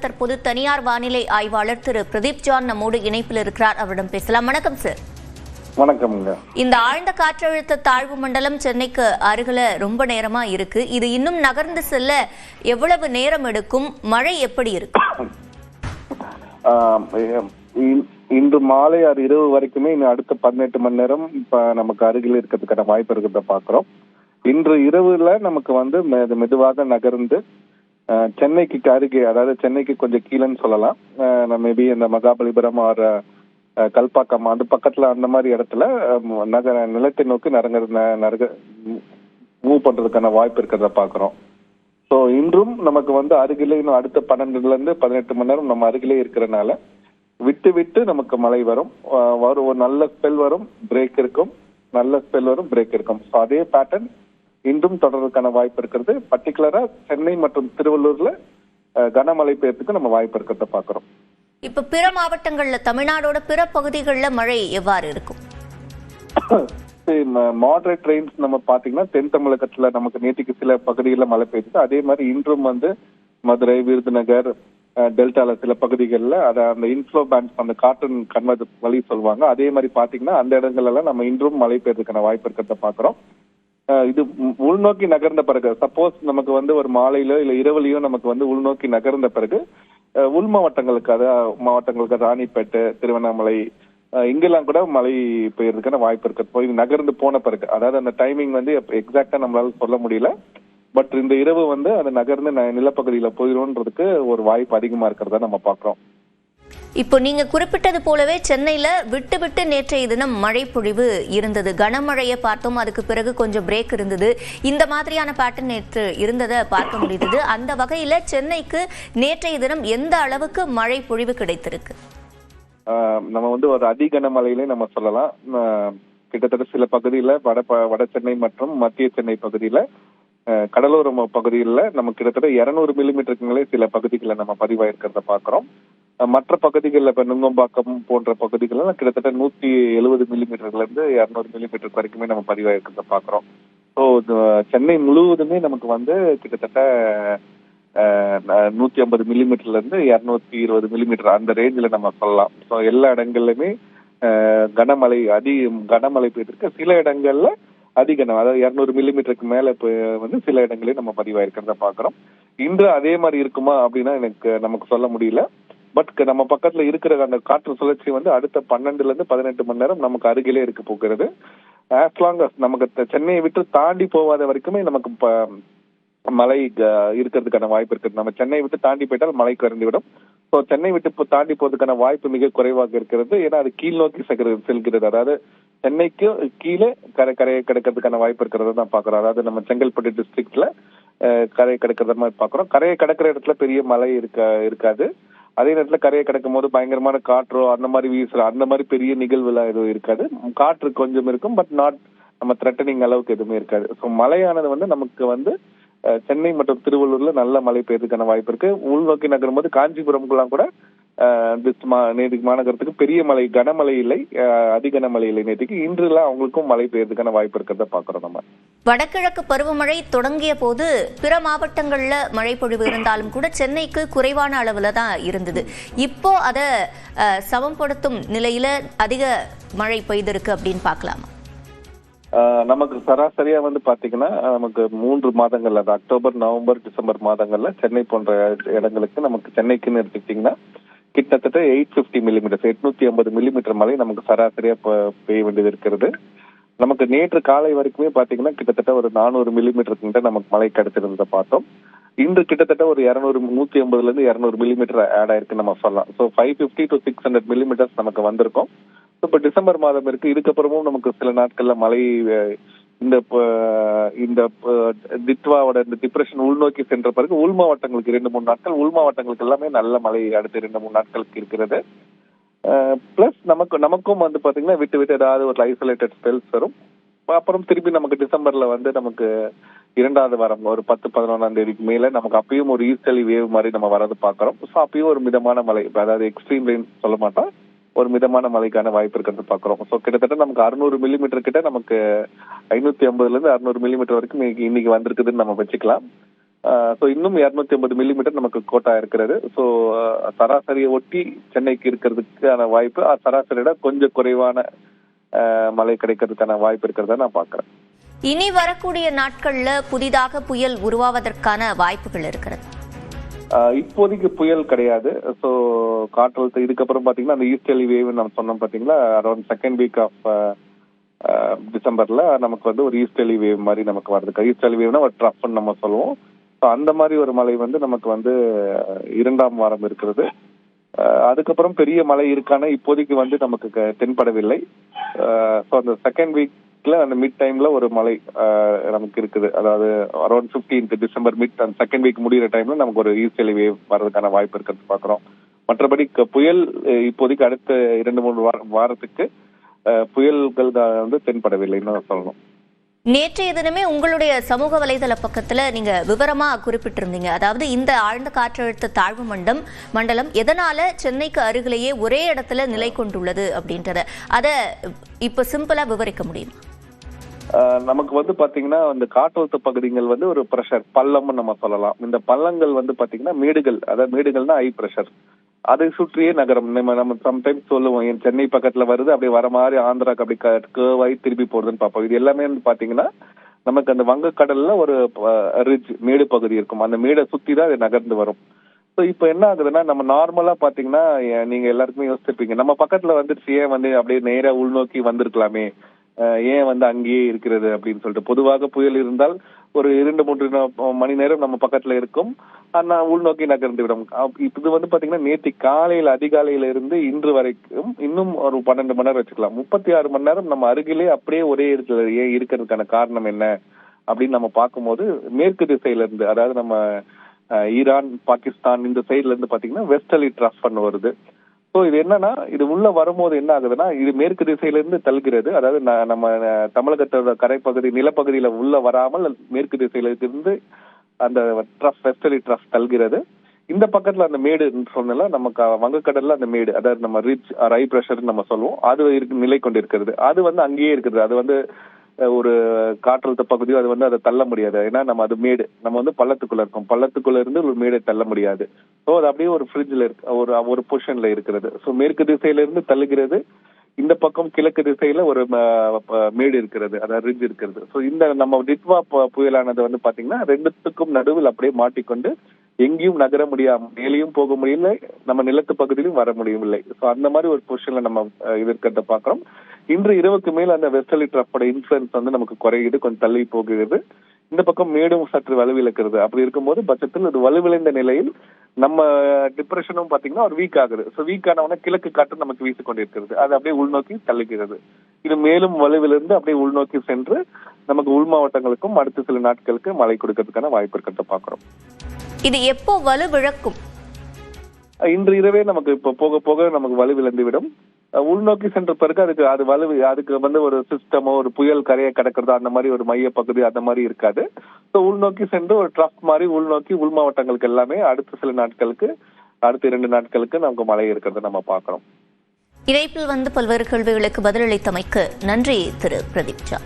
தற்போது தனியார் வானிலை ஆய்வாளர் திரு பிரதீப் ஜான் நம்மோடு இணைப்பில் இருக்கிறார். அவரிடம் பேசலாம். வணக்கம் சார். வணக்கம்ங்க. இந்த ஆழ்ந்த காற்றழுத்த தாழ்வு மண்டலம் சென்னைக்கு அருகில ரொம்ப நேரமா இருக்கு. இது இன்னும் நகர்ந்து செல்ல எவ்வளவு நேரம் எடுக்கும்? மழை எப்படி இருக்கு? இன்று மாலை இரவு வரைக்குமே இன்னும் அடுத்த 18 மணி நேரம் இப்ப நமக்கு அருகில் இருக்கிறதுக்கான வாய்ப்பு இருக்கிறத பாக்குறோம். இன்று இரவுல நமக்கு மெதுவாக நகர்ந்து சென்னைக்கு அருகே, அதாவது சென்னைக்கு கொஞ்சம் கீழன்னு சொல்லலாம், மேபி இந்த மகாபலிபுரம் ஆர் கல்பாக்கம் அந்த பக்கத்துல அந்த மாதிரி இடத்துல நிலத்தை நோக்கி மூவ் பண்றதுக்கான வாய்ப்பு இருக்கிறத பாக்குறோம். ஸோ இன்றும் நமக்கு அருகிலே இன்னும் அடுத்த 12 இருந்து 18 மணி நேரம் நம்ம அருகிலே இருக்கிறனால விட்டு விட்டு நமக்கு மழை வரும். ஒரு நல்ல ஸ்பெல் வரும், பிரேக் இருக்கும், நல்ல ஸ்பெல் வரும், பிரேக் இருக்கும். ஸோ அதே பேட்டர்ன் இன்றும் தொடர்றதுக்கான வாய்ப்பு இருக்கிறது. பர்டிகுலரா சென்னை மற்றும் திருவள்ளூர்ல கனமழை பெய்யறதுக்கு நம்ம வாய்ப்பு இருக்கிறத பாக்குறோம். இப்ப பிற மாவட்டங்கள்ல, தமிழ்நாடோட பிற பகுதிகளில் மழை எவ்வாறு இருக்கும்? மாடரேட் ரெயின்ஸ் நம்ம பாத்தீங்கன்னா தென் தமிழகத்துல நமக்கு நேற்றுக்கு சில பகுதிகளில் மழை பெய்யுது. அதே மாதிரி இன்றும் மதுரை, விருதுநகர், டெல்டால சில பகுதிகளில் அந்த இன்ஃப்ளோ பேண்ட்ஸ், அந்த காற்றின் கன்வெர்ட் வழி சொல்லுவாங்க, அதே மாதிரி பாத்தீங்கன்னா அந்த இடங்கள்ல நம்ம இன்றும் மழை பெய்யறதுக்கான வாய்ப்பு இருக்கிறத பாக்குறோம். இது உள்நோக்கி நகர்ந்த பிறகு, சப்போஸ் நமக்கு ஒரு மாலையிலோ இல்ல இரவுலையோ நமக்கு உள்நோக்கி நகர்ந்த பிறகு உள் மாவட்டங்களுக்கு ராணிப்பேட்டை, திருவண்ணாமலை இங்கெல்லாம் கூட மழை பெய்யறதுக்கான வாய்ப்பு இருக்கு. இது நகர்ந்து போன பிறகு, அதாவது அந்த டைமிங் எக்ஸாக்டா நம்மளால சொல்ல முடியல. பட் இந்த இரவு அது நகர்ந்து நிலப்பகுதியில போயிடும்ன்றதுக்கு ஒரு வாய்ப்பு அதிகமா இருக்கிறதா நம்ம பாக்குறோம். இப்போ நீங்க குறிப்பிட்டது போலவே சென்னையில விட்டு விட்டு நேற்றைய தினம் மழை பொழிவு இருந்தது. கனமழையை பார்த்தோம், அதுக்கு பிறகு கொஞ்சம் பிரேக் இருந்தது. இந்த மாதிரியான பேட்டர்ன் நேற்று இருந்ததை பார்க்க முடிந்தது. அந்த வகையில சென்னைக்கு நேற்றைய தினம் எந்த அளவுக்கு மழை பொழிவு கிடைத்திருக்கு? நம்ம ஒரு அதி கனமழையிலே நம்ம சொல்லலாம். கிட்டத்தட்ட சில பகுதியில வட சென்னை மற்றும் மத்திய சென்னை பகுதியில, கடலோர பகுதிகளில் நம்ம கிட்டத்தட்ட 200 மில்லிமீட்டருக்கு மேலே சில பகுதிகளில் நம்ம பதிவாயிருக்கிறத பாக்குறோம். மற்ற பகுதிகளில் இப்ப நுங்கம்பாக்கம் போன்ற பகுதிகளில் கிட்டத்தட்ட 170 மில்லிமீட்டர்ல இருந்து 200 மில்லிமீட்டர் வரைக்குமே நம்ம பதிவாயிருக்கிறத பாக்குறோம். ஸோ சென்னை முழுவதுமே நமக்கு கிட்டத்தட்ட 150 மில்லிமீட்டர்ல இருந்து 220 மில்லிமீட்டர் அந்த ரேஞ்சில நம்ம சொல்லலாம். ஸோ எல்லா இடங்கள்லயுமே கனமழை பெய்திருக்கு. சில இடங்கள்ல அதிகம், அதாவது 200 மில்லிமீட்டருக்கு மேல சில இடங்களே நம்ம பதிவாயிருக்கிறத பாக்குறோம். இன்று அதே மாதிரி இருக்குமா அப்படின்னா நமக்கு சொல்ல முடியல. பட் நம்ம பக்கத்துல இருக்கிற அந்த காற்று சுழற்சி அடுத்த 12 இருந்து 18 மணி நேரம் நமக்கு அருகிலே இருக்க போகிறது. ஆஸ் லாங் அஸ் நமக்கு சென்னையை விட்டு தாண்டி போகாத வரைக்குமே நமக்கு மழை இருக்கிறதுக்கான வாய்ப்பு இருக்குது. நம்ம சென்னையை விட்டு தாண்டி போயிட்டால் மழை குறைந்துவிடும். ஸோ சென்னை விட்டு தாண்டி போறதுக்கான வாய்ப்பு மிக குறைவாக இருக்கிறது. ஏன்னா அது கீழ் நோக்கி செல்கிறது. அதாவது சென்னைக்கு கீழே கரையை கடக்கிறதுக்கான வாய்ப்பு இருக்கிறத தான் பாக்குறோம். அதாவது நம்ம செங்கல்பட்டு டிஸ்ட்ரிக்ட்ல கரையை கடக்கிறத மாதிரி பாக்குறோம். கரையை கடக்கிற இடத்துல பெரிய மழை இருக்காது. அதே நேரத்துல கரையை கடக்கும் போது பயங்கரமான காற்றோ அந்த மாதிரி வீசுற அந்த மாதிரி பெரிய நிகழ்வுலாம் எதுவும் இருக்காது. காற்று கொஞ்சம் இருக்கும், பட் நாட் நம்ம த்ரெட்டனிங் அளவுக்கு எதுவுமே இருக்காது. ஸோ மழையானது நமக்கு சென்னை மற்றும் திருவள்ளூர்ல நல்ல மழை பெய்யறதுக்கான வாய்ப்பு இருக்கு. உள்நோக்கி நகரும் போது காஞ்சிபுரம்லாம் கூட நேற்றுக்கு மாநகரத்துக்கு பெரிய மழை, கனமழை இல்லை, அதிகனமழை இல்லை நேற்றுக்கு. இன்றுலாம் அவங்களுக்கும் மழை பெய்யறதுக்கான வாய்ப்பு இருக்கிறத பாக்குறோம். நம்ம வடகிழக்கு பருவமழை தொடங்கிய போது பிற மாவட்டங்கள்ல மழை பொழிவு இருந்தாலும் கூட சென்னைக்கு குறைவான அளவுல தான் இருந்தது. இப்போ அதை சமப்படுத்தும் நிலையில அதிக மழை பெய்திருக்கு அப்படின்னு பாக்கலாமா? நமக்கு சராசரியா பாத்தீங்கன்னா நமக்கு 3 மாதங்கள்ல, அது அக்டோபர், நவம்பர், டிசம்பர் மாதங்கள்ல சென்னை போன்ற இடங்களுக்கு, நமக்கு சென்னைக்குன்னு எடுத்துக்கிட்டீங்கன்னா கிட்டத்தட்ட 850 மில்லிமீட்டர், 850 மில்லிமீட்டர் மழை நமக்கு சராசரியா பெய்ய வேண்டியது இருக்கிறது. நமக்கு நேற்று காலை வரைக்குமே பாத்தீங்கன்னா கிட்டத்தட்ட ஒரு 400 மில்லிமீட்டருக்கு கிட்ட நமக்கு மழை கிடைச்சிருந்ததை பார்த்தோம். இன்று கிட்டத்தட்ட ஒரு 150 இருந்து 200 மில்லிமீட்டர் ஆட் ஆயிருக்கு நம்ம சொல்லலாம். ஸோ 550 to 600 மில்லிமீட்டர்ஸ் நமக்கு வந்திருக்கும். இப்ப டிசம்பர் மாதம் இருக்கு. இதுக்கப்புறமும் நமக்கு சில நாட்கள்ல மழை இந்த தித்வாவோட இந்த டிப்ரெஷன் உள்நோக்கி சென்ற பிறகு உள் மாவட்டங்களுக்கு 2-3 நாட்கள், உள் மாவட்டங்களுக்கு எல்லாமே நல்ல மழை அடுத்த 2-3 நாட்களுக்கு இருக்கிறது. பிளஸ் நமக்கும் பாத்தீங்கன்னா விட்டு விட்டு ஏதாவது ஒரு ஐசோலேட்டட் ஸ்பெல்ஸ் வரும். அப்புறம் திருப்பி நமக்கு டிசம்பர்ல நமக்கு 2வது வாரம் ஒரு 10-11ஆம் தேதிக்கு மேல நமக்கு அப்பயும் ஒரு ஈஸ்டர்லி வேவ் மாதிரி நம்ம வரது பாக்குறோம். ஸோ அப்பயும் ஒரு மிதமான மழை, அதாவது எக்ஸ்ட்ரீம் ரெயின் சொல்ல மாட்டோம், ஒரு மிதமான மழைக்கான வாய்ப்பு இருக்கிறது பாக்குறோம். ஸோ கிட்டத்தட்ட நமக்கு 600 மில்லிமீட்டர் கிட்ட, நமக்கு 550 இருந்து 600 மில்லிமீட்டர் வரைக்கும் இன்னைக்கு வந்திருக்குதுன்னு நம்ம வச்சுக்கலாம். ஸோ இன்னும் 250 மில்லிமீட்டர் நமக்கு கோட்டா இருக்கிறது. ஸோ சராசரியை ஒட்டி சென்னைக்கு இருக்கிறதுக்கான வாய்ப்பு சராசரியோட கொஞ்சம் குறைவான மழை கிடைக்கிறதுக்கான வாய்ப்பு இருக்கிறதா நான் பாக்குறேன். இனி வரக்கூடிய நாட்கள்ல புதிதாக புயல் உருவாவதற்கான வாய்ப்புகள் இருக்கிறது. இப்போதைக்கு புயல் கிடையாது. ஸோ காற்றழுத்த இதுக்கப்புறம் பாத்தீங்கன்னா அந்த ஈஸ்டர்லி வேவ் நம்ம சொன்னோம் பாத்தீங்களா, அரௌண்ட் செகண்ட் வீக் ஆஃப் டிசம்பர்ல நமக்கு வந்து ஒரு ஈஸ்டர்லி வேவ் மாதிரி நமக்கு வருது. ஈஸ்டர்லி வேவ்னா ஒரு ட்ரஃப்னு நம்ம சொல்லுவோம். ஸோ அந்த மாதிரி ஒரு மழை வந்து நமக்கு வந்து 2ஆம் வாரம் இருக்கிறது. அதுக்கப்புறம் பெரிய மழை இருக்கான இப்போதைக்கு வந்து நமக்கு தென்படவில்லை. ஸோ அந்த செகண்ட் வீக்ல அந்த மிட் டைம்ல ஒரு மழை நமக்கு இருக்குது. அதாவது அரௌண்ட் 15th டிசம்பர் மிட் அந்த செகண்ட் வீக் முடிகிற டைம்ல நமக்கு ஒரு ஈஸ்டர்லி வேவ் வர்றதுக்கான வாய்ப்பு இருக்கிறது பாக்குறோம். மற்றபடி புயல் இப்போதைக்கு அடுத்த 2-3 வாரத்துக்கு புயல்கள் வந்து தென்படவில்லைன்னு சொல்லணும். நேற்றைய தினமே உங்களுடைய சமூக வலைதள பக்கத்துல நீங்க விவரமா குறிப்பிட்டிருந்தீங்க. அதாவது இந்த ஆழ்ந்த காற்றழுத்த தாழ்வு மண்டலம் எதனால சென்னைக்கு அருகிலேயே ஒரே இடத்துல நிலை கொண்டுள்ளது அப்படின்றத அத இப்ப சிம்பிளா விவரிக்க முடியுமா? நமக்கு வந்து பாத்தீங்கன்னா இந்த காற்றழுத்த பகுதிகள் வந்து ஒரு பிரஷர் பள்ளம்னு நம்ம சொல்லலாம். இந்த பள்ளங்கள் வந்து பாத்தீங்கன்னா மேடுகள், அதாவது மேடுகள்னா ஹை பிரஷர், அதை சுற்றியே நகரம். நம்ம சம்டைம்ஸ் சொல்லுவோம் என் சென்னை பக்கத்துல வருது அப்படியே வர மாதிரி ஆந்திராக்கு அப்படி கேர்வாய் திருப்பி போடுதுன்னு பார்ப்போம். இது எல்லாமே வந்து பாத்தீங்கன்னா நமக்கு அந்த வங்கக்கடல்ல ஒரு ரிட்ஜ் மேடு பகுதி இருக்கும். அந்த மேடை சுத்தி தான் அது நகர்ந்து வரும். ஸோ இப்போ என்ன ஆகுதுன்னா நம்ம நார்மலா பாத்தீங்கன்னா நீங்க எல்லாருக்குமே யோசிச்சிருப்பீங்க, நம்ம பக்கத்துல வந்துருச்சு ஏன் வந்து அப்படியே நேரா உள்நோக்கி வந்திருக்கலாமே, ஏன் வந்து அங்கேயே இருக்கிறது அப்படின்னு சொல்லிட்டு. பொதுவாக புயல் இருந்தால் ஒரு 2-3 மணி நேரம் நம்ம பக்கத்துல இருக்கும், ஆனா உள்நோக்கி நகர்ந்து விடும். இது வந்து பாத்தீங்கன்னா நேற்று காலையில அதிகாலையில இருந்து இன்று வரைக்கும் இன்னும் ஒரு 12 மணி நேரம் வச்சுக்கலாம், 36 மணி நேரம் நம்ம அருகிலே அப்படியே ஒரே இடத்துல ஏன் இருக்கிறதுக்கான காரணம் என்ன அப்படின்னு நம்ம பார்க்கும்போது மேற்கு திசையில இருந்து, அதாவது நம்ம ஈரான் பாகிஸ்தான் இந்த சைட்ல இருந்து பாத்தீங்கன்னா வெஸ்டர்லி ட்ரஃப் பண்ண வருது. ஸோ இது என்னன்னா இது உள்ள வரும்போது என்ன ஆகுதுன்னா இது மேற்கு திசையில இருந்து தள்ளுகிறது. அதாவது நம்ம தமிழகத்தோட கரைப்பகுதி நிலப்பகுதியில உள்ள வராமல் மேற்கு திசையில இருந்து அந்த ட்ரஃப் வெஸ்டர்லி ட்ரஃப் தள்ளுகிறது. இந்த பக்கத்துல அந்த மேடு சொன்னால நமக்கு வங்கக்கடல்ல அந்த மேடு, அதாவது நம்ம ரிட்ஜ் ஹை பிரஷர் நம்ம சொல்லுவோம், அது நிலை கொண்டிருக்கிறது. அது வந்து அங்கேயே இருக்குது. அது வந்து ஒரு காற்றழுத்த பகுதியோ அது வந்து அதை தள்ள முடியாது. ஏன்னா நம்ம அது மேடு, நம்ம வந்து பள்ளத்துக்குள்ள இருக்கோம், பள்ளத்துக்குள்ள இருந்து ஒரு மேடை தள்ள முடியாது. ஸோ அது அப்படியே ஒரு ஃப்ரிட்ஜ்ல இருக்கு, ஒரு பொசிஷன்ல இருக்கிறது. ஸோ மேற்கு திசையில இருந்து தள்ளுகிறது, இந்த பக்கம் கிழக்கு திசையில ஒரு மேடு இருக்கிறது, அதாவது ரிட்ஜ் இருக்கிறது. ஸோ இந்த நம்ம டிட்வா புயலானது வந்து பாத்தீங்கன்னா ரெண்டுத்துக்கும் நடுவில் அப்படியே மாட்டிக்கொண்டு எங்கேயும் நகர முடியாம மேலேயும் போக முடியல, நம்ம நிலத்து பகுதியிலும் வர முடியவில்லை. ஸோ அந்த மாதிரி ஒரு பொசிஷன்ல நம்ம இது இருக்கிறத பாக்குறோம். இன்று இரவுக்கு மேல் அந்த வெஸ்டர்லி ட்ரஃபோட இன்ஃபுளுன்ஸ் வந்து நமக்கு குறையுது, கொஞ்சம் தள்ளி போகிறது. இந்த பக்கம் மேடும் சற்று வலுவிழக்கிறது. அப்படி இருக்கும்போது பட்சத்தில் இது வலுவிழைந்த நிலையில் நம்ம டிப்ரெஷனும் பாத்தீங்கன்னா ஒரு வீக் ஆகுது. ஸோ வீக் ஆனவன கிழக்கு காற்று நமக்கு வீசிக்கொண்டிருக்கிறது, அது அப்படியே உள்நோக்கி தள்ளுகிறது. இது மேலும் வலுவிலிருந்து அப்படியே உள்நோக்கி சென்று நமக்கு உள் மாவட்டங்களுக்கும் அடுத்த சில நாட்களுக்கு மழை கொடுக்கறதுக்கான வாய்ப்பு இருக்கிறத பாக்குறோம். இது எப்போ வலுவிழக்கும்? இன்று இரவே நமக்கு இப்ப போக போக நமக்கு வலுவிழந்து விடும். உள்நோக்கி சென்ற பிறகு அதுக்கு வந்து ஒரு சிஸ்டமோ ஒரு புயல் கரையை கடக்கிறதோ அந்த மாதிரி ஒரு மைய பகுதி அந்த மாதிரி இருக்காது. ஸோ உள்நோக்கி சென்று ஒரு ட்ரஃப் மாதிரி உள்நோக்கி உள் மாவட்டங்களுக்கு எல்லாமே அடுத்த சில நாட்களுக்கு அடுத்த 2 நாட்களுக்கு நமக்கு மழை இருக்கிறத நம்ம பார்க்கிறோம். இணைப்பில் வந்து பல்வேறு கேள்விகளுக்கு பதிலளித்தமைக்கு நன்றி திரு பிரதீப் ஜா.